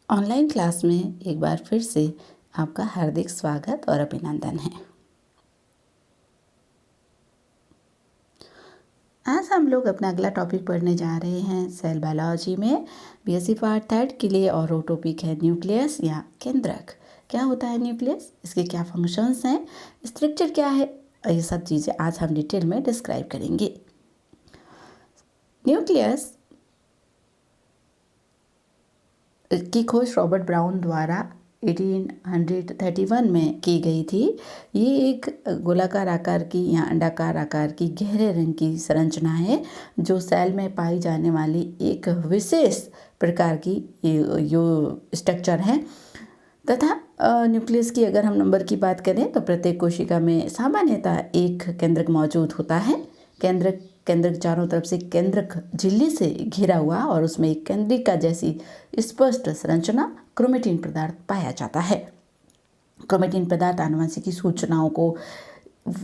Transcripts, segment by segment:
Online class में एक बार फिर से आपका हार्दिक स्वागत और अभिनंदन है। आज हम लोग अपना अगला टॉपिक पढ़ने जा रहे हैं सेल बायोलॉजी में बीएससी पार्ट 3 के लिए, और वो टॉपिक है न्यूक्लियस या केंद्रक। क्या होता है न्यूक्लियस, इसके क्या फंक्शंस हैं, स्ट्रक्चर क्या है, ये सब चीज़ें आज हम डिटेल में डिस्क्राइब करेंगे। न्यूक्लियस की खोज रॉबर्ट ब्राउन द्वारा 1831 में की गई थी। ये एक गोलाकार आकार की या अंडाकार आकार की गहरे रंग की संरचना है जो सेल में पाई जाने वाली एक विशेष प्रकार की यो स्ट्रक्चर है। तथा न्यूक्लियस की अगर हम नंबर की बात करें तो प्रत्येक कोशिका में सामान्यतः एक केंद्रक मौजूद होता है। केंद्रक चारों तरफ से केंद्रक झिल्ली से घिरा हुआ और उसमें एक केंद्रिका जैसी स्पष्ट संरचना क्रोमेटिन पदार्थ पाया जाता है। क्रोमेटिन पदार्थ आनुवंशिकी सूचनाओं को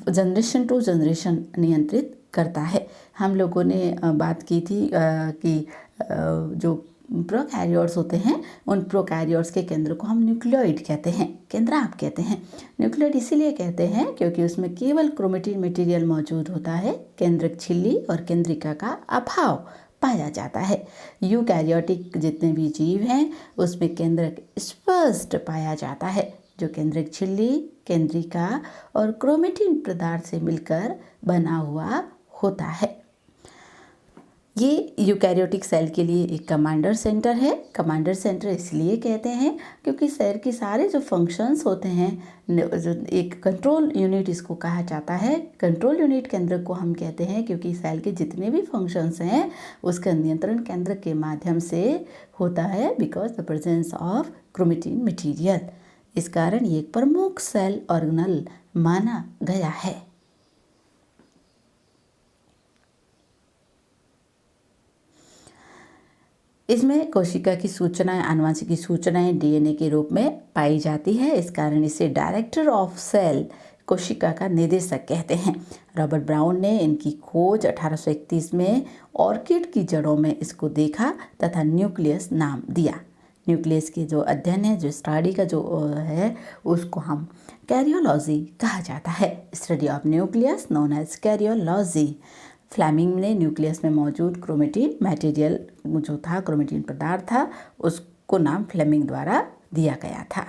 जनरेशन टू जनरेशन नियंत्रित करता है। हम लोगों ने बात की थी कि जो प्रोकैरियोट्स होते हैं उन प्रोकैरियोट्स के केंद्र को हम न्यूक्लियोइड कहते हैं, केंद्राप कहते हैं। न्यूक्लियोइड इसीलिए कहते हैं क्योंकि उसमें केवल क्रोमेटिन मटेरियल मौजूद होता है, केंद्रक झिल्ली और केंद्रिका का अभाव पाया जाता है। यूकैरियोटिक जितने भी जीव हैं उसमें केंद्रक स्पष्ट पाया जाता है जो केंद्रक झिल्ली, केंद्रिका और क्रोमेटिन पदार्थ से मिलकर बना हुआ होता है। ये यूकैरियोटिक सेल के लिए एक कमांडर सेंटर है। कमांडर सेंटर इसलिए कहते हैं क्योंकि सेल के सारे जो फंक्शंस होते हैं, जो एक कंट्रोल यूनिट इसको कहा जाता है। कंट्रोल यूनिट केंद्र को हम कहते हैं क्योंकि सेल के जितने भी फंक्शंस हैं उसका नियंत्रण केंद्र के माध्यम से होता है, because the presence of chromatin material. इस कारण ये एक प्रमुख सेल ऑर्गेनल माना गया है। इसमें कोशिका की सूचनाएं, आनुवंशिकी सूचनाएं डीएनए के रूप में पाई जाती है। इस कारण इसे डायरेक्टर ऑफ सेल, कोशिका का निदेशक कहते हैं। रॉबर्ट ब्राउन ने इनकी खोज 1831 में ऑर्किड की जड़ों में इसको देखा तथा न्यूक्लियस नाम दिया। न्यूक्लियस की जो अध्ययन है, जो स्टडी का जो है, उसको हम कैरियोलॉजी कहा जाता है। Study of nucleus known as karyology. Flemming ने न्यूक्लियस में मौजूद क्रोमेटिन मटेरियल जो था, क्रोमेटिन पदार्थ था, उसको नाम फ्लेमिंग द्वारा दिया गया था।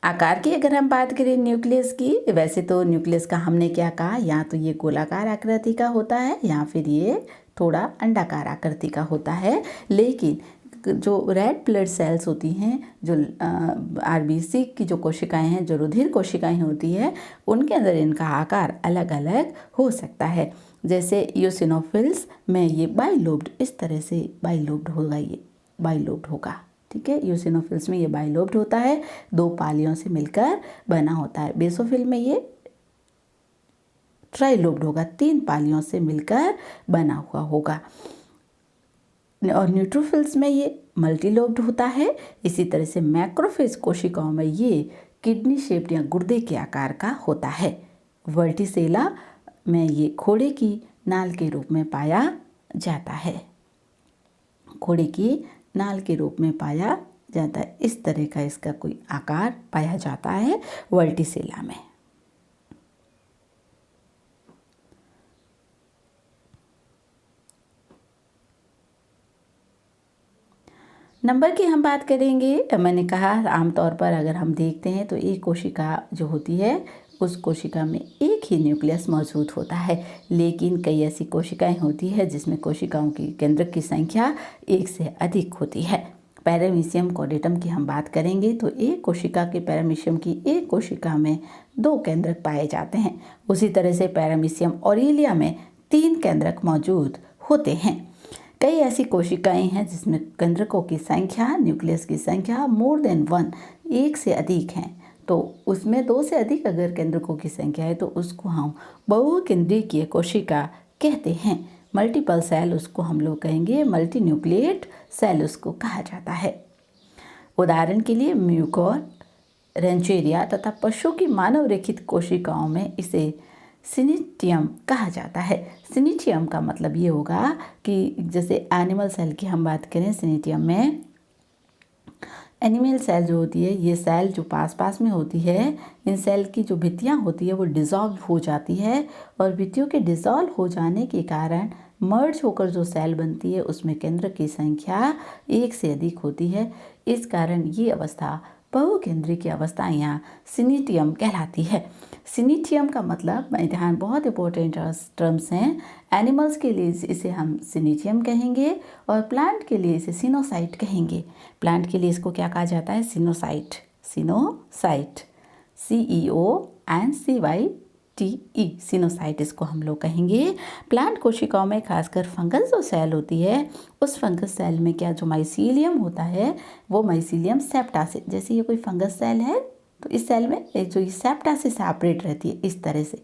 आकार की अगर हम बात करें न्यूक्लियस की, वैसे तो न्यूक्लियस का हमने क्या कहा, या तो ये गोलाकार आकृति का होता है या फिर ये थोड़ा अंडाकार आकृति का होता है। लेकिन जो रेड ब्लड सेल्स होती हैं, जो आरबीसी की जो कोशिकाएं हैं, जो रुधिर कोशिकाएं होती है, उनके अंदर इनका आकार अलग अलग हो सकता है। जैसे यूसिनोफिल्स में ये बाइलोब्ड, इस तरह से बाइलोब्ड होगा, ये बाइलोब्ड होगा, ठीक है। यूसिनोफिल्स में ये बाइलोब्ड होता है, 2 पालियों से मिलकर बना होता है। बेसोफिल में ये ट्राइलोब्ड होगा, 3 पालियों से मिलकर बना हुआ होगा। और न्यूट्रोफिल्स में ये मल्टीलोब्ड होता है। इसी तरह से मैक्रोफेज कोशिकाओं में ये किडनी शेप्ड या गुर्दे के आकार का होता है। वर्टिसेला में ये घोड़े की नाल के रूप में पाया जाता है, घोड़े की नाल के रूप में पाया जाता है। इस तरह का इसका कोई आकार पाया जाता है वर्टिसेला में। नंबर की हम बात करेंगे। मैंने कहा आमतौर पर अगर हम देखते हैं तो एक कोशिका जो होती है उस कोशिका में एक ही न्यूक्लियस मौजूद होता है, लेकिन कई ऐसी कोशिकाएं होती है जिसमें कोशिकाओं की केंद्रक की संख्या एक से अधिक होती है। पैरामीशियम कोडेटम की हम बात करेंगे तो एक कोशिका के पैरामीशियम की एक कोशिका में 2 केंद्रक पाए जाते हैं। उसी तरह से पैरामीशियम ऑरिलिया में 3 केंद्रक मौजूद होते हैं। कई ऐसी कोशिकाएं हैं जिसमें केंद्रकों की संख्या, न्यूक्लियस की संख्या मोर देन 1, एक से अधिक हैं। तो उसमें 2 से अधिक अगर केंद्रकों की संख्या है तो उसको हम बहुकेंद्रीय कोशिका कहते हैं। मल्टीपल सेल उसको हम लोग कहेंगे, मल्टी न्यूक्लिएट सेल उसको कहा जाता है। उदाहरण के लिए म्यूकोर, रेंचेरिया तथा पशु की मानव रेखित कोशिकाओं में इसे सिनिटियम कहा जाता है। सिनिटियम का मतलब ये होगा कि जैसे एनिमल सेल की हम बात करें, सिनिटियम में एनिमल सेल जो होती है, ये सेल जो पास पास में होती है, इन सेल की जो भित्तियाँ होती है वो डिज़ोल्व हो जाती है, और भित्तियों के डिज़ोल्व हो जाने के कारण मर्ज होकर जो सेल बनती है उसमें केंद्रक की संख्या एक से अधिक होती है। इस कारण ये अवस्था बहुकेंद्री की अवस्था या सिनिटियम कहलाती है। सिनिटियम का मतलब ध्यान, बहुत इंपॉर्टेंट टर्म्स हैं। एनिमल्स के लिए इसे हम सिनिटियम कहेंगे और प्लांट के लिए इसे सिनोसाइट कहेंगे। प्लांट के लिए इसको क्या कहा जाता है? सिनोसाइट। सिनोसाइट, CEONCYTE, सिनोसाइट इसको हम लोग कहेंगे। प्लांट कोशिकाओं में खासकर फंगस जो सेल होती है, उस फंगस सेल में क्या जो माइसीलियम होता है, वो माइसीलियम सेप्टा से, जैसे ये कोई फंगस सेल है तो इस सेल में जो ये सेप्टा से सेपरेट रहती है, इस तरह से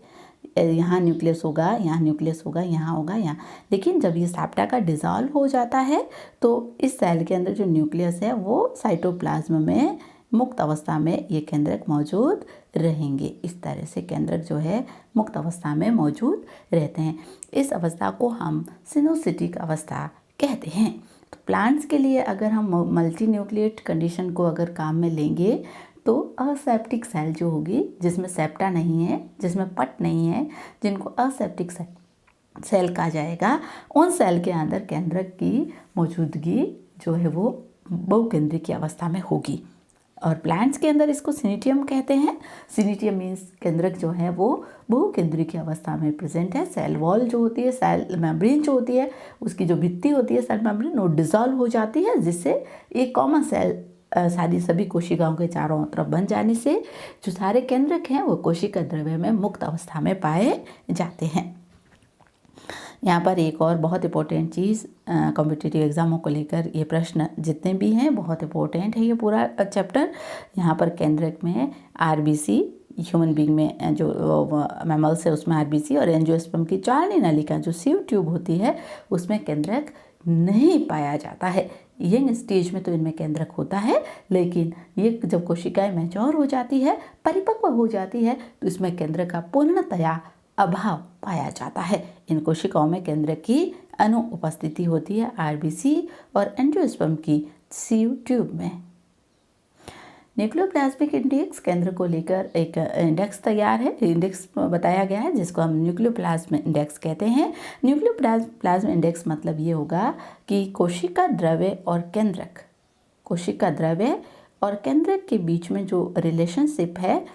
यहाँ न्यूक्लियस होगा, यहाँ न्यूक्लियस होगा, यहाँ होगा, यहाँ। लेकिन जब ये सेप्टा का डिज़ोल्व हो जाता है तो इस सेल के अंदर जो न्यूक्लियस है वो साइटोप्लाज्म में मुक्त अवस्था में ये केंद्रक मौजूद रहेंगे। इस तरह से केंद्रक जो है मुक्त अवस्था में मौजूद रहते हैं। इस अवस्था को हम सिनोसिटिक अवस्था कहते हैं। तो प्लांट्स के लिए अगर हम मल्टी न्यूक्लिएट कंडीशन को अगर काम में लेंगे तो असेप्टिक सेल जो होगी, जिसमें सेप्टा नहीं है, जिसमें पट नहीं है, जिनको असेप्टिक सेल कहा जाएगा, उन सेल के अंदर केंद्रक की मौजूदगी जो है वो बहुकेंद्री की अवस्था में होगी। और प्लांट्स के अंदर इसको सिनिटियम कहते हैं। सिनिटियम मीन्स केंद्रक जो है वो बहुकेंद्री की अवस्था में प्रेजेंट है। सेल वॉल जो होती है, सेल मेम्ब्रेन जो होती है, उसकी जो भित्ति होती है सेल मेम्ब्रेन, वो डिसॉल्व हो जाती है, जिससे एक कॉमन सेल सभी कोशिकाओं के चारों तरफ बन जाने से जो सारे केंद्रक हैं वो कोशिका द्रव्य में मुक्त अवस्था में पाए जाते हैं। यहाँ पर एक और बहुत इंपॉर्टेंट चीज़, कॉम्पिटिटिव एग्जामों को लेकर ये प्रश्न जितने भी हैं बहुत इंपॉर्टेंट है ये पूरा चैप्टर। यहाँ पर केंद्रक में आरबीसी, ह्यूमन बीइंग में जो मैमल्स है उसमें आरबीसी, और एंजियोस्पर्म की चालनी नलिका जो सीव ट्यूब होती है उसमें केंद्रक नहीं पाया जाता है। यंग स्टेज में तो इनमें केंद्रक होता है, लेकिन ये जब कोशिकाएं मैच्योर हो जाती है, परिपक्व हो जाती है, तो इसमें केंद्रक का पूर्णतया अभाव पाया जाता है। इन कोशिकाओं में केंद्रक की अनुपस्थिति होती है आरबीसी और एंजियोस्पर्म की सीव ट्यूब में। न्यूक्लियोप्लाज्मिक इंडेक्स, केंद्र को लेकर एक इंडेक्स तैयार है, इंडेक्स बताया गया है जिसको हम न्यूक्लियोप्लाज्म इंडेक्स कहते हैं। न्यूक्लियोप्लाज्म इंडेक्स मतलब ये होगा कि कोशिका द्रव्य और केंद्रक, कोशिका द्रव्य और केंद्रक के बीच में जो रिलेशनशिप है,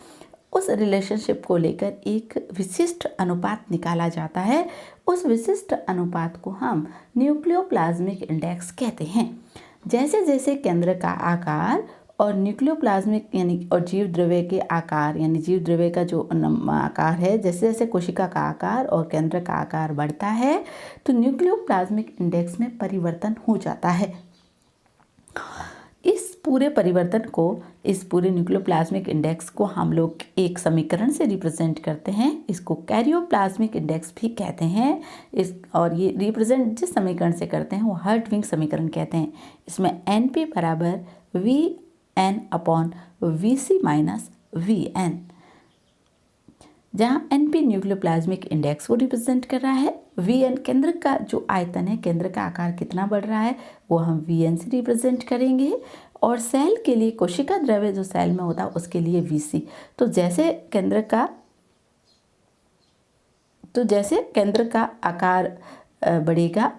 उस रिलेशनशिप को लेकर एक विशिष्ट अनुपात निकाला जाता है। उस विशिष्ट अनुपात को हम न्यूक्लियोप्लाज्मिक इंडेक्स कहते हैं। जैसे जैसे केंद्र का आकार और न्यूक्लियोप्लाज्मिक यानी और जीव द्रव्य के आकार, यानी जीव द्रव्य का जो आकार है, जैसे जैसे कोशिका का आकार और केंद्र का आकार बढ़ता है तो न्यूक्लियोप्लाज्मिक इंडेक्स में परिवर्तन हो जाता है। इस पूरे परिवर्तन को, इस पूरे न्यूक्लियोप्लाज्मिक इंडेक्स को हम लोग एक समीकरण से रिप्रेजेंट करते हैं, इसको कैरियोप्लाज्मिक इंडेक्स भी कहते हैं। और ये रिप्रेजेंट जिस समीकरण से करते हैं वो हर्टविग समीकरण कहते हैं। इसमें NP बराबर VN/VC - VN, जहाँ NP न्यूक्लियोप्लाज्मिक इंडेक्स को रिप्रेजेंट कर रहा है, VN केंद्र का जो आयतन है, केंद्र का आकार कितना बढ़ रहा है, वो हम VN से रिप्रेजेंट करेंगे। और सेल के लिए कोशिका द्रव्य जो सेल में होता है उसके लिए VC। तो जैसे केंद्र का आकार बढ़ेगा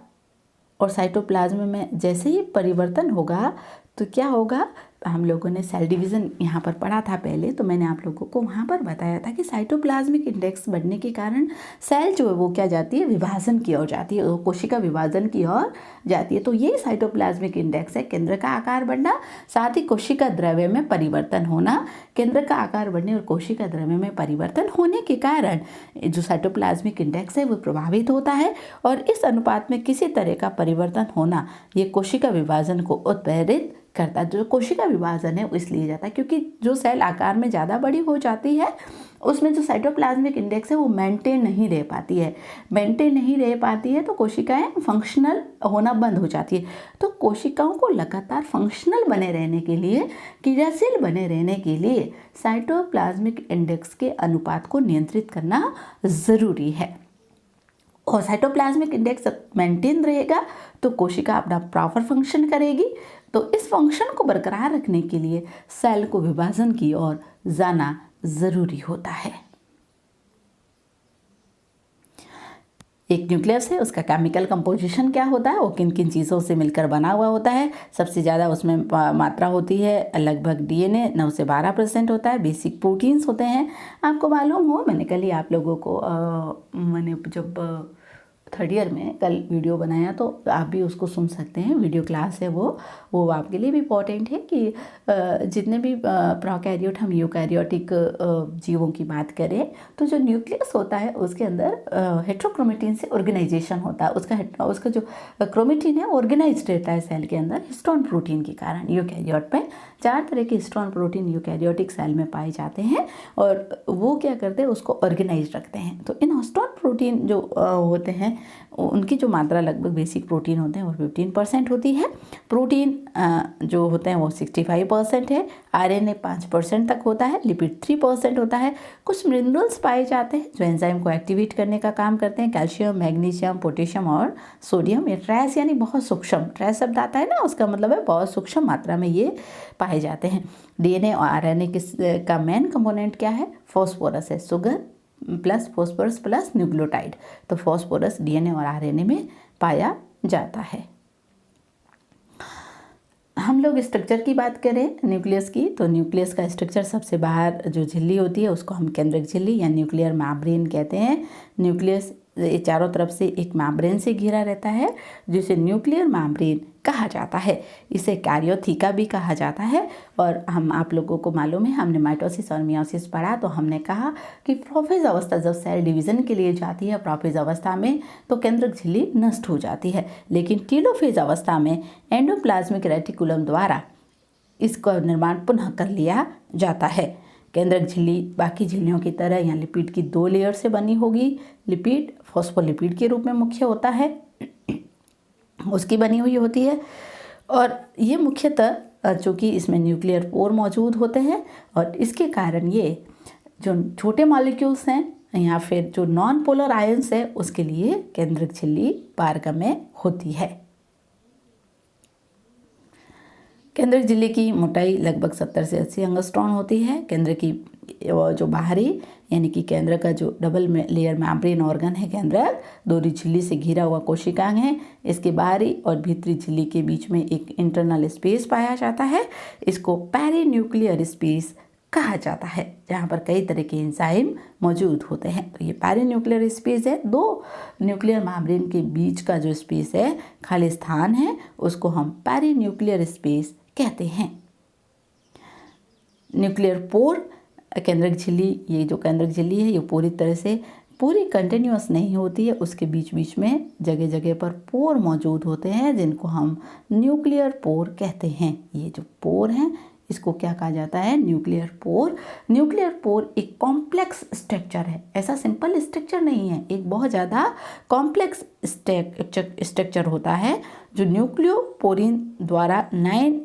और साइटोप्लाज्म में जैसे ही परिवर्तन होगा तो क्या होगा, हम लोगों ने सेल डिवीज़न यहाँ पर पढ़ा था पहले, तो मैंने आप लोगों को वहाँ पर बताया था कि साइटोप्लाज्मिक इंडेक्स बढ़ने के कारण सेल जो है वो क्या जाती है, विभाजन की ओर जाती है, वो कोशिका विभाजन की ओर जाती है। तो ये साइटोप्लाज्मिक इंडेक्स है, केंद्र का आकार बढ़ना, साथ ही कोशिका द्रव्य में परिवर्तन होना। केंद्र का आकार बढ़ने और कोशिका द्रव्य में परिवर्तन होने के कारण जो साइटोप्लाज्मिक इंडेक्स है वो प्रभावित होता है, और इस अनुपात में किसी तरह का परिवर्तन होना ये कोशिका विभाजन को उत्प्रेरित करता है। जो कोशिका विभाजन है वो इसलिए जाता है क्योंकि जो सेल आकार में ज़्यादा बड़ी हो जाती है उसमें जो साइटोप्लाज्मिक इंडेक्स है वो मेंटेन नहीं रह पाती है। मेंटेन नहीं रह पाती है तो कोशिकाएं फंक्शनल होना बंद हो जाती है। तो कोशिकाओं को लगातार फंक्शनल बने रहने के लिए, क्रियाशील बने रहने के लिए साइटोप्लाज्मिक इंडेक्स के अनुपात को नियंत्रित करना ज़रूरी है। और साइटोप्लाज्मिक इंडेक्स मेंटेन रहेगा तो कोशिका अपना प्रॉपर फंक्शन करेगी। तो इस फंक्शन को बरकरार रखने के लिए सेल को विभाजन की ओर जाना ज़रूरी होता है। एक न्यूक्लियस है, उसका केमिकल कंपोजिशन क्या होता है, वो किन किन चीज़ों से मिलकर बना हुआ होता है। सबसे ज़्यादा उसमें मात्रा होती है लगभग डीएनए 9 से 12% होता है। बेसिक प्रोटीन्स होते हैं। आपको मालूम हो, मैंने कल ही आप लोगों को मैंने जब 3rd ईयर में कल वीडियो बनाया तो आप भी उसको सुन सकते हैं। वीडियो क्लास है वो आपके लिए भी इम्पॉर्टेंट है कि जितने भी प्रोकैरियोट हम यूकैरियोटिक जीवों की बात करें तो जो न्यूक्लियस होता है उसके अंदर हेट्रोक्रोमेटिन से ऑर्गेनाइजेशन होता है। उसका जो क्रोमेटिन है ऑर्गेनाइज रहता है सेल के अंदर हिस्टोन प्रोटीन के कारण। यूकैरियोट में 4 तरह के हिस्टोन प्रोटीन यूकैरियोटिक सेल में पाए जाते हैं और वो क्या करते हैं, उसको ऑर्गेनाइज रखते हैं। तो इन हिस्टोन प्रोटीन जो होते हैं उनकी जो मात्रा लगभग बेसिक प्रोटीन होते हैं वो 15% होती है। प्रोटीन जो होते हैं वो 65% है। आरएनए 5% तक होता है। लिपिड 3% होता है। कुछ मिनरल्स पाए जाते हैं जो एंजाइम को एक्टिवेट करने का काम करते हैं। कैल्शियम, मैग्नीशियम, पोटेशियम और सोडियम। ये ट्रेस यानी बहुत सूक्ष्म, ट्रेस शब्द आता है ना, उसका मतलब है बहुत सूक्ष्म मात्रा में ये पाए जाते हैं। डीएनए और आरएनए का मेन कंपोनेंट क्या है, फॉस्फोरस है। Sugar plus phosphorus plus nucleotide. तो फॉस्फोरस डीएनए और आरएनए में पाया जाता है। हम लोग स्ट्रक्चर की बात करें न्यूक्लियस की, तो न्यूक्लियस का स्ट्रक्चर सबसे बाहर जो झिल्ली होती है उसको हम केंद्रक झिल्ली या न्यूक्लियर मैम्ब्रेन कहते हैं। न्यूक्लियस चारों तरफ से एक मैम्ब्रेन से घिरा रहता है जिसे न्यूक्लियर मैम्ब्रेन कहा जाता है। इसे कैरियोथिका भी कहा जाता है। और आप लोगों को मालूम है, हमने माइटोसिस और मियोसिस पढ़ा तो हमने कहा कि प्रोफेज अवस्था जब सेल डिवीज़न के लिए जाती है प्रोफेज अवस्था में तो केंद्रक झिल्ली नष्ट हो जाती है, लेकिन टीलोफेज अवस्था में एंडोप्लाज्मिक रेटिकुलम द्वारा इसका निर्माण पुनः कर लिया जाता है। केंद्रक झिल्ली बाकी झिल्लियों की तरह यहाँ लिपिड की 2 लेयर से बनी होगी। लिपिड फॉस्फोलिपिड के रूप में मुख्य होता है, उसकी बनी हुई होती है। और ये मुख्यतः चूँकि इसमें न्यूक्लियर पोर मौजूद होते हैं और इसके कारण ये जो छोटे मॉलिक्यूल्स हैं या फिर जो नॉन पोलर आयंस है उसके लिए केंद्रक झिल्ली पारगम्य होती है। केंद्रक झिल्ली की मोटाई लगभग 70 से 80 एंगस्ट्रॉन होती है। केंद्र की जो बाहरी यानी कि केंद्र का जो डबल लेयर मैम्ब्रेन ऑर्गन है केंद्रक, दोहरी झिल्ली से घिरा हुआ कोशिकांग है। इसके बाहरी और भीतरी झिल्ली के बीच में एक इंटरनल स्पेस पाया जाता है। इसको पेरीन्यूक्लियर स्पेस कहा जाता है, जहाँ पर कई तरह के एंजाइम मौजूद होते हैं। तो ये पेरीन्यूक्लियर स्पेस है। 2 न्यूक्लियर मैम्ब्रेन के बीच का जो स्पेस है, खाली स्थान है, उसको हम पेरीन्यूक्लियर स्पेस कहते हैं। न्यूक्लियर पोर केंद्रक झिल्ली, ये जो केंद्रक झिल्ली है ये पूरी तरह से पूरी कंटिन्यूअस नहीं होती है। उसके बीच बीच में जगह जगह पर पोर मौजूद होते हैं जिनको हम न्यूक्लियर पोर कहते हैं। ये जो पोर हैं इसको क्या कहा जाता है, न्यूक्लियर पोर। न्यूक्लियर पोर एक कॉम्प्लेक्स स्ट्रक्चर है, ऐसा सिंपल स्ट्रक्चर नहीं है, एक बहुत ज़्यादा कॉम्प्लेक्स स्ट्रक्चर होता है जो न्यूक्लियोपोरिन द्वारा 9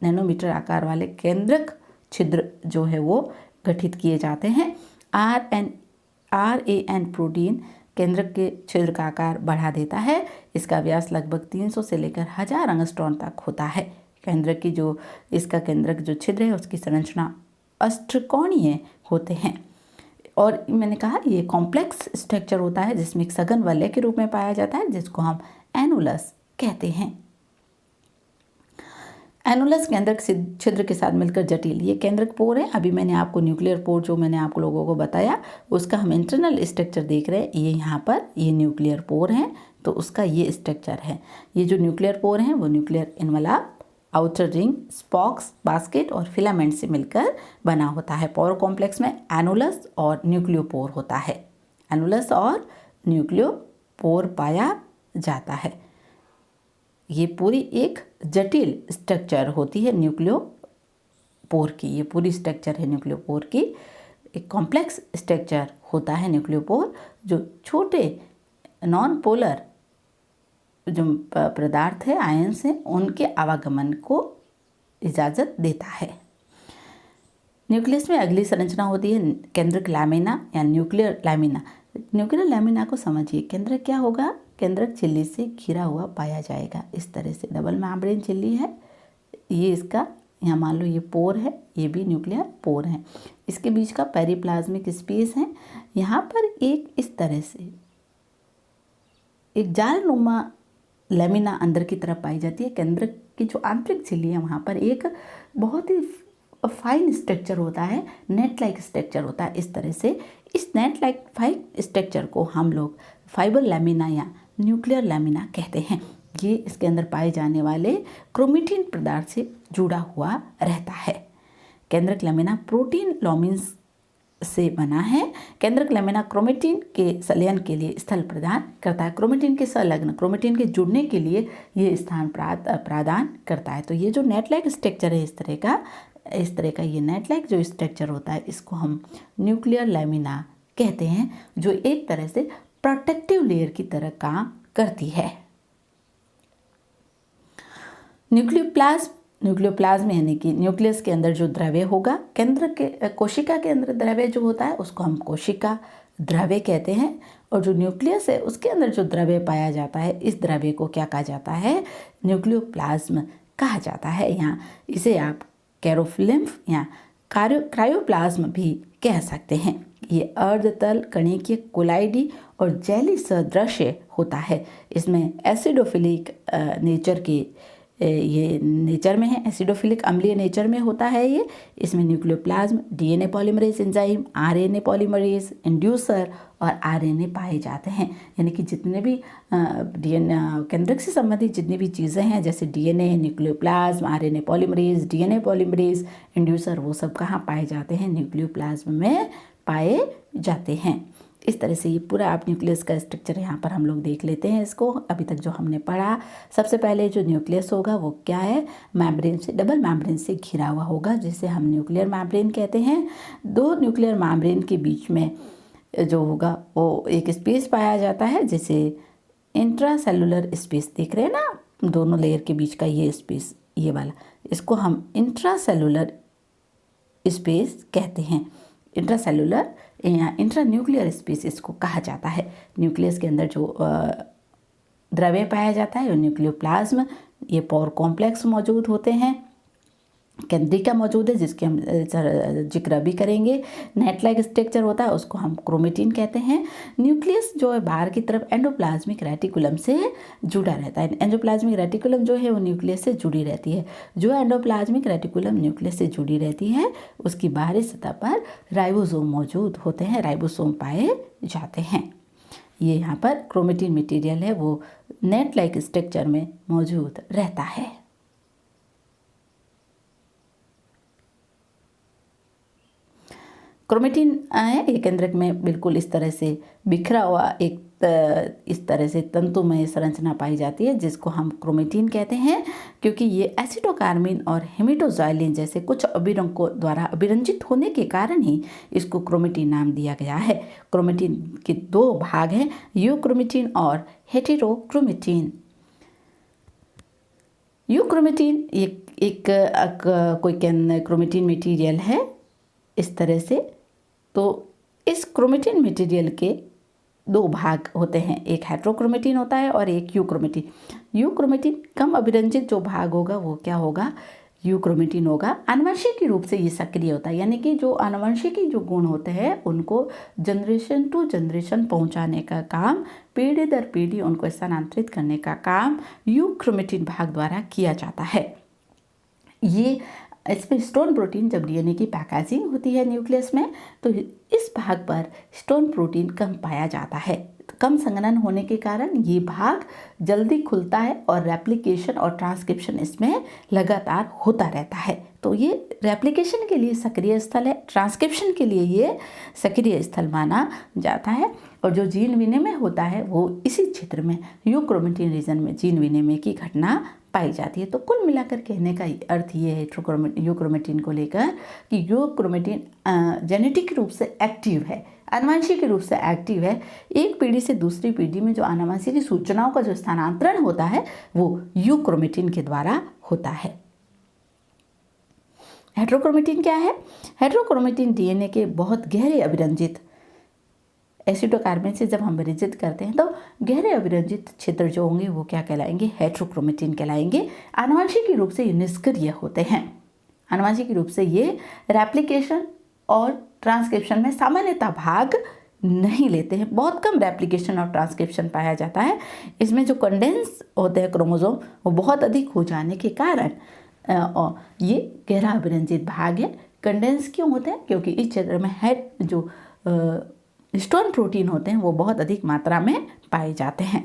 नैनोमीटर आकार वाले केंद्रक छिद्र जो है वो गठित किए जाते हैं। RAN प्रोटीन केंद्रक के छिद्र का आकार बढ़ा देता है। इसका व्यास लगभग 300 से लेकर 1000 एंगस्ट्रॉन तक होता है। केंद्रक की जो इसका केंद्रक जो छिद्र है उसकी संरचना अष्टकोणीय होते हैं। और मैंने कहा ये कॉम्प्लेक्स स्ट्रक्चर होता है जिसमें एक सघन वलय के रूप में पाया जाता है जिसको हम एनुलस कहते हैं। एनुलस केंद्रक छिद्र के साथ मिलकर जटिल ये केंद्रक पोर है। अभी मैंने आपको न्यूक्लियर पोर जो मैंने आप लोगों को बताया उसका हम इंटरनल स्ट्रक्चर देख रहे हैं। ये यहाँ पर ये न्यूक्लियर पोर है तो उसका ये स्ट्रक्चर है। ये जो न्यूक्लियर पोर हैं वो nuclear envelope, outer ring, स्पॉक्स, basket और फिलामेंट से मिलकर बना होता है। पोर कॉम्प्लेक्स में एनुलस और न्यूक्लियोपोर होता है। एनुलस और न्यूक्लियोपोर पाया जाता है। ये पूरी एक जटिल स्ट्रक्चर होती है न्यूक्लियोपोर की। ये पूरी स्ट्रक्चर है न्यूक्लियोपोर की, एक कॉम्प्लेक्स स्ट्रक्चर होता है न्यूक्लियोपोर, जो छोटे नॉन पोलर जो पदार्थ है, आयंस हैं, उनके आवागमन को इजाज़त देता है। न्यूक्लियस में अगली संरचना होती है केंद्रक लैमिना या न्यूक्लियर लैमिना। न्यूक्लियर लैमिना को समझिए, केंद्रक क्या होगा, केंद्रक झिल्ली से घिरा हुआ पाया जाएगा। इस तरह से डबल मेम्ब्रेन झिल्ली है, ये इसका, यहाँ मान लो ये पोर है, ये भी न्यूक्लियर पोर है। इसके बीच का पेरिप्लाज्मिक स्पेस है। यहाँ पर एक इस तरह से एक जालनुमा लैमिना अंदर की तरफ पाई जाती है। केंद्रक की जो आंतरिक झिल्ली है वहाँ पर एक बहुत ही फाइन स्ट्रक्चर होता है, नेट लाइक स्ट्रक्चर होता है। इस तरह से इस नेट लाइक फाइन स्ट्रक्चर को हम लोग फाइबर लैमिना या न्यूक्लियर लैमिना कहते हैं। ये इसके अंदर पाए जाने वाले क्रोमेटिन पदार्थ से जुड़ा हुआ रहता है। केंद्रक लैमिना प्रोटीन लॉमिन्स से बना है। केंद्रक लैमिना क्रोमेटिन के संलयन के लिए स्थल प्रदान करता है। क्रोमेटिन के संलग्न, क्रोमेटिन के जुड़ने के लिए ये स्थान प्रदान करता है। तो ये जो नेट लाइक स्ट्रक्चर है, इस तरह का ये नेट लाइक जो स्ट्रक्चर होता है, इसको हम न्यूक्लियर लैमिना कहते हैं, जो एक तरह से प्रोटेक्टिव लेयर की तरह काम करती है। न्यूक्लियोप्लाज्म यानी कि न्यूक्लियस के अंदर जो द्रव्य होगा, केंद्र के कोशिका के अंदर द्रव्य जो होता है उसको हम कोशिका द्रव्य कहते हैं, और जो न्यूक्लियस है उसके अंदर जो द्रव्य पाया जाता है, इस द्रव्य को क्या कहा जाता है, न्यूक्लियोप्लाज्म कहा जाता है। यहाँ इसे आप कैरोफ्लिम्फ या क्रायोप्लाज्म भी कह सकते हैं। ये अर्धतल कणिकीय कोलाइडी और जेली सदृश होता है। इसमें एसिडोफिलिक नेचर के ये नेचर में है, एसिडोफिलिक अम्लीय नेचर में होता है ये। इसमें nucleoplasm, DNA polymerase enzyme, RNA polymerase inducer और आरएनए पाए जाते हैं। यानी कि जितने भी डीएनए केंद्रक से संबंधित जितनी भी चीज़ें हैं, जैसे DNA, nucleoplasm, RNA polymerase, DNA polymerase inducer, वो सब कहाँ पाए जाते हैं, न्यूक्लियोप्लाज्म में पाए जाते हैं। इस तरह से ये पूरा आप न्यूक्लियस का स्ट्रक्चर यहाँ पर हम लोग देख लेते हैं इसको। अभी तक जो हमने पढ़ा, सबसे पहले जो न्यूक्लियस होगा वो क्या है, मेम्ब्रेन से, डबल मेम्ब्रेन से घिरा हुआ होगा, जिसे हम न्यूक्लियर मेम्ब्रेन कहते हैं। दो न्यूक्लियर मेम्ब्रेन के बीच में जो होगा वो एक स्पेस पाया जाता है, जिसे इंट्रासेलुलर स्पेस देख रहे हैं ना, दोनों लेयर के बीच का ये स्पेस, ये वाला, इसको हम इंट्रासेलुलर स्पेस कहते हैं। इंट्रासेलुलर या इंट्रा न्यूक्लियर स्पेस इसको कहा जाता है। न्यूक्लियस के अंदर जो द्रव्य पाया जाता है वो न्यूक्लियोप्लाज्म, ये पोर कॉम्प्लेक्स मौजूद होते हैं, केंद्रिका मौजूद है जिसके हम जिक्र भी करेंगे। नेट लाइक स्ट्रक्चर होता है, उसको हम क्रोमेटिन कहते हैं। न्यूक्लियस जो है बाहर की तरफ एंडोप्लाज्मिक रेटिकुलम से जुड़ा रहता है। एंडोप्लाज्मिक रेटिकुलम जो है वो न्यूक्लियस से जुड़ी रहती है। जो एंडोप्लाज्मिक रेटिकुलम न्यूक्लियस से जुड़ी रहती है, उसकी बाहरी सतह पर राइबोसोम मौजूद होते हैं, राइबोसोम पाए जाते हैं। ये यहाँ पर क्रोमेटिन मटेरियल है वो नेट लाइक स्ट्रक्चर में मौजूद रहता है। क्रोमेटिन है ये केंद्रक में बिल्कुल इस तरह से बिखरा हुआ एक इस तरह से तंतुमय संरचना पाई जाती है, जिसको हम क्रोमेटिन कहते हैं, क्योंकि ये एसिडोकार्मिन और हेमिटोजाइलिन जैसे कुछ अभिरंगों द्वारा अभिरंजित होने के कारण ही इसको क्रोमेटिन नाम दिया गया है। क्रोमेटिन के दो भाग हैं, यूक्रोमेटिन और हेटेरोक्रोमेटिन। यूक्रोमेटिन एक कोई क्रोमेटिन मटेरियल है इस तरह से। तो इस क्रोमेटिन मटेरियल के दो भाग होते हैं, एक हेटेरोक्रोमेटिन होता है और एक यूक्रोमेटिन। यूक्रोमेटिन कम अभिरंजित जो भाग होगा वो क्या होगा, यूक्रोमेटिन होगा। आनुवंशिकी रूप से ये सक्रिय होता है, यानी कि जो आनुवंशिकी जो गुण होते हैं उनको जनरेशन टू जनरेशन पहुंचाने का काम, पीढ़ी दर पीढ़ी उनको स्थानांतरित करने का काम यूक्रोमेटिन भाग द्वारा किया जाता है। ये इसमें हिस्टोन प्रोटीन, जब डीएनए की पैकेजिंग होती है न्यूक्लियस में, तो इस भाग पर हिस्टोन प्रोटीन कम पाया जाता है। कम संघनन होने के कारण ये भाग जल्दी खुलता है और रेप्लिकेशन और ट्रांसक्रिप्शन इसमें लगातार होता रहता है। तो ये रेप्लिकेशन के लिए सक्रिय स्थल है, ट्रांसक्रिप्शन के लिए ये सक्रिय स्थल माना जाता है। और जो जीन विनिमय होता है वो इसी क्षेत्र में यूक्रोमेटिन रीजन में जीन विनिमय की घटना पाई जाती है। तो कुल मिलाकर कहने का अर्थ ये है यूक्रोमेटिन को लेकर कि यूक्रोमेटिन जेनेटिक रूप से एक्टिव है, आनुवंशिक रूप से एक्टिव है। एक पीढ़ी से दूसरी पीढ़ी में जो आनुवंशिक सूचनाओं का जो स्थानांतरण होता है वो यूक्रोमेटिन के द्वारा होता है। हेट्रोक्रोमेटिन क्या है? हेट्रोक्रोमेटिन डीएनए के बहुत गहरे अभिरंजित एसिडोकार्बन से जब हम विरंजित करते हैं तो गहरे अभिरंजित क्षेत्र जो होंगे वो क्या कहलाएंगे? हेट्रोक्रोमेटिन कहलाएंगे। आनुवंशिक रूप से ये निष्क्रिय होते हैं। आनुवंशिक रूप से ये रेप्लिकेशन और ट्रांसक्रिप्शन में सामान्यतः भाग नहीं लेते हैं। बहुत कम रेप्लिकेशन और ट्रांसक्रिप्शन पाया जाता है। इसमें जो कंडेंस होते हैं क्रोमोसोम वो बहुत अधिक हो जाने के कारण ये गहरा अभिरंजित भाग है। कंडेंस क्यों होते हैं? क्योंकि इस क्षेत्र में जो हिस्टोन प्रोटीन होते हैं वो बहुत अधिक मात्रा में पाए जाते हैं।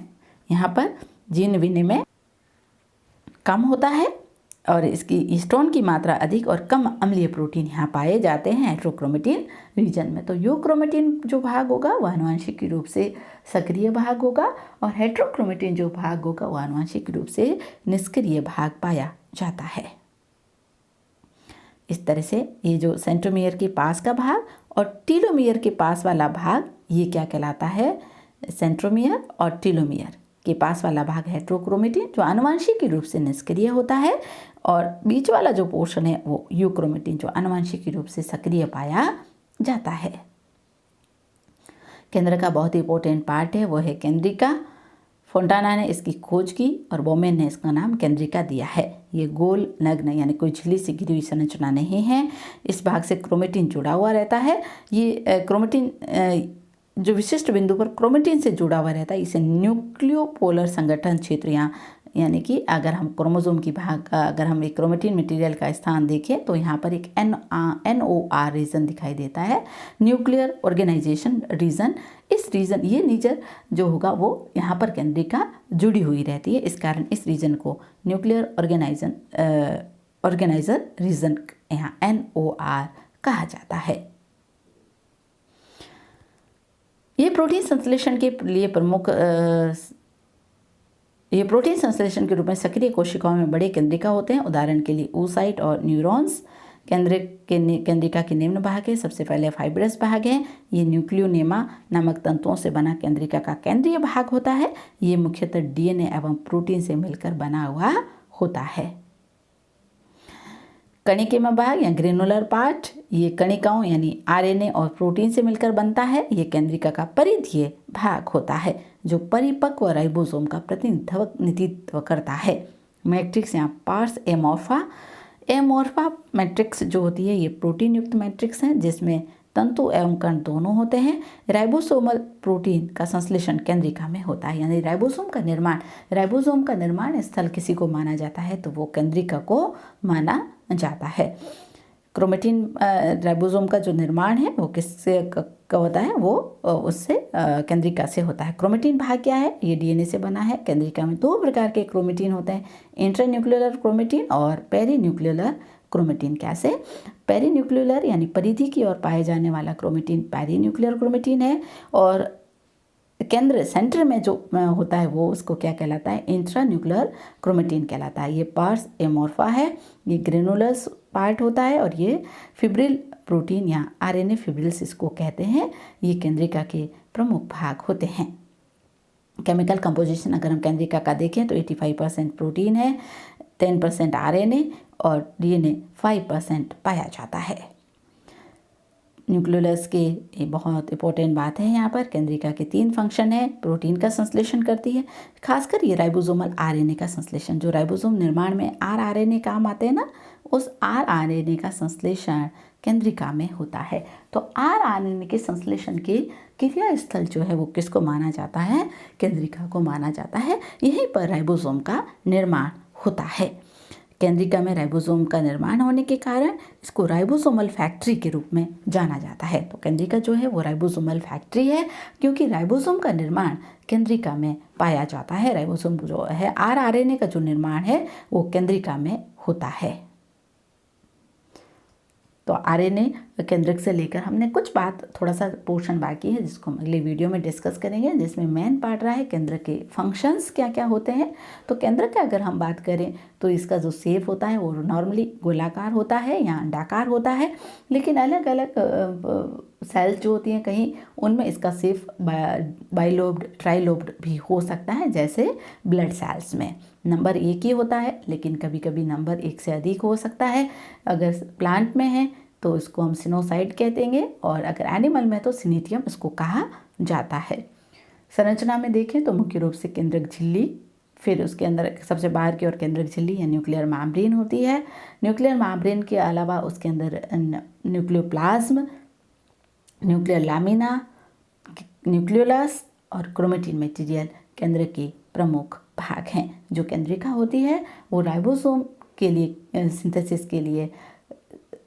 यहाँ पर जीन विनिमय कम होता है और इसकी हिस्टोन की मात्रा अधिक और कम अम्लीय प्रोटीन यहाँ पाए जाते हैं हेट्रोक्रोमेटिन रीजन में। तो यूक्रोमेटिन जो भाग होगा वह आनुवंशिक रूप से सक्रिय भाग होगा और हेट्रोक्रोमेटिन जो भाग होगा वह आनुवंशिक रूप से निष्क्रिय भाग पाया जाता है। इस तरह से ये जो सेंट्रोमियर के पास का भाग और टीलोमियर के पास वाला भाग ये क्या कहलाता है? सेंट्रोमियर और टीलोमियर के पास वाला भाग हेट्रोक्रोमेटिन जो आनुवंशिक रूप से निष्क्रिय होता है और बीच वाला जो पोर्शन है वो यूक्रोमेटिन जो आनुवंशिक रूप से सक्रिय पाया जाता है। केंद्र का बहुत ही इंपॉर्टेंट पार्ट है वो है केंद्रिका। फोंटाना ने इसकी खोज की और बोमेन ने इसका नाम केंद्रिका दिया है। ये गोल नग्न यानी कोई झिल्ली से घिरी हुई संरचना नहीं है। इस भाग से क्रोमेटिन जुड़ा हुआ रहता है। ये क्रोमेटिन जो विशिष्ट बिंदु पर क्रोमेटिन से जुड़ा हुआ रहता है इसे न्यूक्लियोपोलर संगठन क्षेत्र यानी कि अगर हम क्रोमोसोम की भाग अगर हम एक क्रोमेटिन मटेरियल का स्थान देखें तो यहाँ पर एक NOR रीजन दिखाई देता है, न्यूक्लियर ऑर्गेनाइजेशन रीजन। इस रीजन ये रीजन जो होगा वो यहाँ पर केंद्रिका जुड़ी हुई रहती है। इस कारण इस रीजन को न्यूक्लियर ऑर्गेनाइजर रीजन यहाँ NOR कहा जाता है। ये प्रोटीन संश्लेषण के लिए ये प्रोटीन संश्लेषण के रूप में सक्रिय कोशिकाओं में बड़े केंद्रिका होते हैं। उदाहरण के लिए oocyte और न्यूरॉन्स केंद्रिका के निम्न भाग है। सबसे पहले फाइब्रस भाग है। ये न्यूक्लियोनेमा नामक तंतुओं से बना केंद्रिका का केंद्रीय भाग होता है। ये मुख्यतः डीएनए एवं प्रोटीन से मिलकर बना हुआ होता है। कणिकेमा भाग या ग्रेनुलर पार्ट ये कणिकाओं यानी आरएनए और प्रोटीन से मिलकर बनता है। ये केंद्रिका का परिधीय भाग होता है जो परिपक्व राइबोसोम का प्रतिनिधित्व करता है। मैट्रिक्स यहाँ पार्स एमोर्फा मैट्रिक्स जो होती है ये प्रोटीन युक्त मैट्रिक्स है जिसमें तंतु एवं कण दोनों होते हैं। राइबोसोमल प्रोटीन का संश्लेषण केंद्रिका में होता है यानी राइबोसोम का निर्माण स्थल किसी को माना जाता है तो वो केंद्रिका को माना जाता है। क्रोमेटिन राइबोसोम का जो निर्माण है वो किससे का होता है? वो उससे केंद्रिका से होता है। क्रोमेटिन भाग क्या है? ये डीएनए से बना है। केंद्रिका में दो प्रकार के क्रोमेटिन होते हैं, इंट्रान्यूक्लियर क्रोमेटिन और पेरीन्यूक्लियर क्रोमेटिन। कैसे? पेरीन्यूक्लियर यानी परिधि की ओर पाए जाने वाला क्रोमेटिन पेरीन्यूक्लियर क्रोमेटिन है और सेंटर में जो होता है वो उसको क्या कहलाता है? इंट्रान्यूक्लियर क्रोमेटिन कहलाता है। ये पार्स एमोर्फा है, ये ग्रेनुलस पार्ट होता है और ये फिब्रिल प्रोटीन या आरएनए फिब्रिल्स इसको कहते हैं। ये केंद्रिका के प्रमुख भाग होते हैं। केमिकल कंपोजिशन अगर हम केंद्रिका का देखें तो 85% प्रोटीन है, 10% आरएनए और डीएनए 5% पाया जाता है। न्यूक्लियोलस के ये बहुत इंपॉर्टेंट बात है। यहाँ पर केंद्रिका के 3 फंक्शन है। प्रोटीन का संश्लेषण करती है, खासकर ये राइबोसोमल आरएनए का संश्लेषण। जो राइबोसोम निर्माण में आरएनए काम आते हैं ना, उस आरएनए का संश्लेषण केंद्रिका में होता है। तो आरएनए के संश्लेषण के क्रिया स्थल जो है वो किसको माना जाता है? केंद्रिका को माना जाता है। यहीं पर राइबोसोम का निर्माण होता है। केंद्रिका में राइबोसोम का निर्माण होने के कारण इसको राइबोसोमल फैक्ट्री के रूप में जाना जाता है। तो केंद्रिका जो है वो राइबोसोमल फैक्ट्री है, क्योंकि राइबोसोम का निर्माण केंद्रिका में पाया जाता है। राइबोसोम जो है आरएनए का जो निर्माण है वो केंद्रिका में होता है। तो आरएनए केंद्रक से लेकर हमने कुछ बात, थोड़ा सा पोर्शन बाकी है जिसको हम अगले वीडियो में डिस्कस करेंगे, जिसमें मेन पार्ट रहा है केंद्रक के फंक्शंस क्या क्या होते हैं। तो केंद्रक की अगर हम बात करें तो इसका जो शेप होता है वो नॉर्मली गोलाकार होता है या अंडाकार होता है, लेकिन अलग अलग सेल्स जो होती हैं कहीं उनमें इसका शेप बाइलोब्ड ट्राइलोब्ड भी हो सकता है। जैसे ब्लड सेल्स में नंबर एक ही होता है, लेकिन कभी कभी नंबर एक से अधिक हो सकता है। अगर प्लांट में है तो इसको हम सिनोसाइड कहते हैं, और अगर एनिमल में तो सिनेटियम इसको कहा जाता है। संरचना में देखें तो मुख्य रूप से केंद्रक झिल्ली, फिर उसके अंदर सबसे बाहर की ओर केंद्रक झिल्ली या न्यूक्लियर मैम्ब्रेन होती है। न्यूक्लियर मैम्ब्रेन के अलावा उसके अंदर न्यूक्लियोप्लाज्म, न्यूक्लियर लामिना, न्यूक्लियोलस और क्रोमेटिन मटेरियल केंद्रक के प्रमुख भाग हैं। जो केंद्रिका होती है वो राइबोसोम के लिए सिंथेसिस के लिए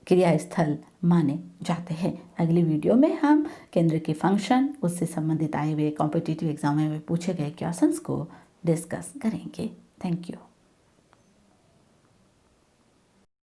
क्रिया स्थल माने जाते हैं। अगली वीडियो में हम केंद्र के फंक्शन, उससे संबंधित आए हुए कॉम्पिटिटिव एग्जाम में पूछे गए क्वेश्चंस को डिस्कस करेंगे। Thank you.